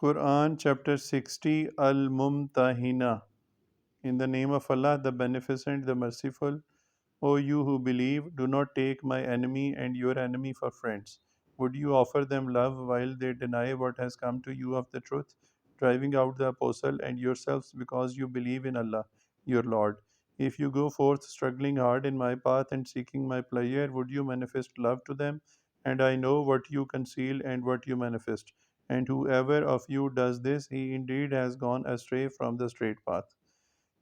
Quran chapter 60 Al-Mumtahina. In the name of Allah, the Beneficent, the Merciful. O you who believe, do not take my enemy and your enemy for friends. Would you offer them love while they deny what has come to you of the truth, driving out the apostle and yourselves because you believe in Allah, your Lord? If you go forth struggling hard in my path and seeking my pleasure, would you manifest love to them? And I know what you conceal and what you manifest. And whoever of you does this, he indeed has gone astray from the straight path.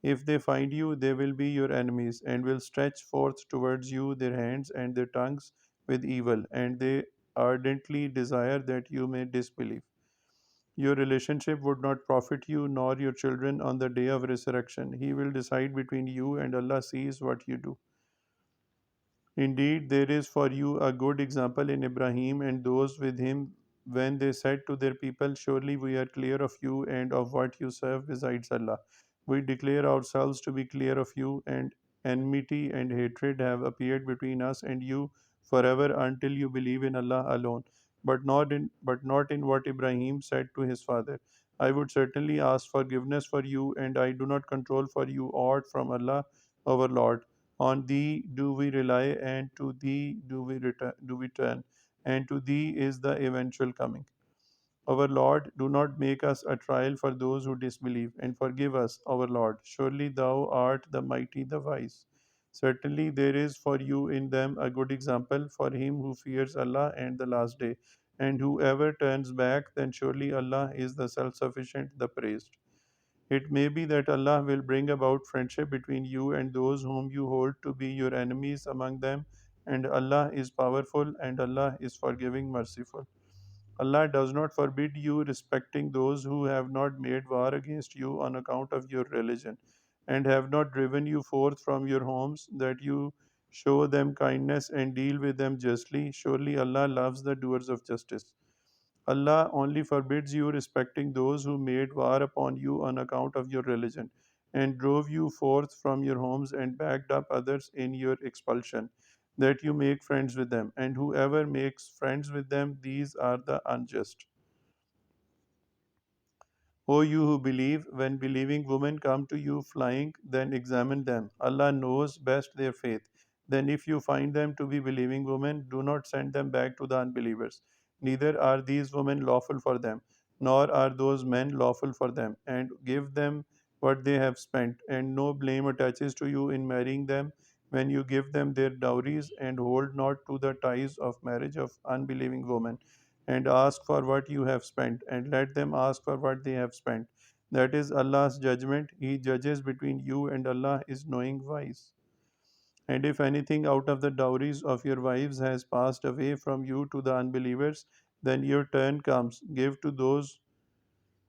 If they find you, they will be your enemies, and will stretch forth towards you their hands and their tongues with evil, and they ardently desire that you may disbelieve. Your relationship would not profit you nor your children on the day of resurrection. He will decide between you, and Allah sees what you do. Indeed, there is for you a good example in Ibrahim and those with him when they said to their people, surely we are clear of you and of what you serve besides Allah. We declare ourselves to be clear of you, and enmity and hatred have appeared between us and you forever until you believe in Allah alone. But not in what Ibrahim said to his father. I would certainly ask forgiveness for you, and I do not control for you aught from Allah, our Lord. On thee do we rely, and to thee do we turn, and to thee is the eventual coming. Our Lord, do not make us a trial for those who disbelieve, and forgive us, our Lord. Surely thou art the mighty, the wise. Certainly there is for you in them a good example for him who fears Allah and the last day. And whoever turns back, then surely Allah is the self sufficient, the praised. It may be that Allah will bring about friendship between you and those whom you hold to be your enemies among them, and Allah is powerful and Allah is forgiving, merciful. Allah does not forbid you respecting those who have not made war against you on account of your religion, and have not driven you forth from your homes, that you show them kindness and deal with them justly. Surely Allah loves the doers of justice. Allah only forbids you respecting those who made war upon you on account of your religion, and drove you forth from your homes and backed up others in your expulsion, that you make friends with them. And whoever makes friends with them, these are the unjust. O you who believe, when believing women come to you flying, then examine them. Allah knows best their faith. Then, if you find them to be believing women, do not send them back to the unbelievers. Neither are these women lawful for them, nor are those men lawful for them, and give them what they have spent. And no blame attaches to you in marrying them when you give them their dowries, and hold not to the ties of marriage of unbelieving women, and ask for what you have spent, and let them ask for what they have spent. That is Allah's judgment. He judges between you, and Allah is knowing, wise. And if anything out of the dowries of your wives has passed away from you to the unbelievers, then your turn comes. Give to those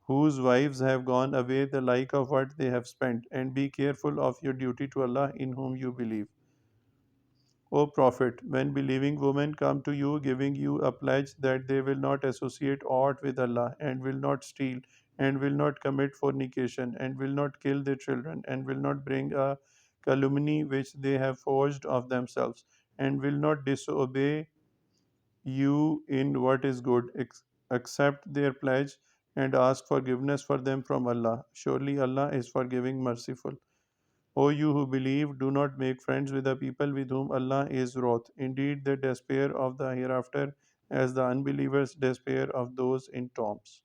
whose wives have gone away the like of what they have spent, and be careful of your duty to Allah in whom you believe. O Prophet, when believing women come to you giving you a pledge that they will not associate aught with Allah, and will not steal, and will not commit fornication, and will not kill their children, and will not bring a calumny which they have forged of themselves, and will not disobey you in what is good, accept their pledge, and ask forgiveness for them from Allah. Surely Allah is forgiving, merciful. O you who believe, do not make friends with the people with whom Allah is wroth. Indeed, they despair of the hereafter as the unbelievers despair of those in tombs.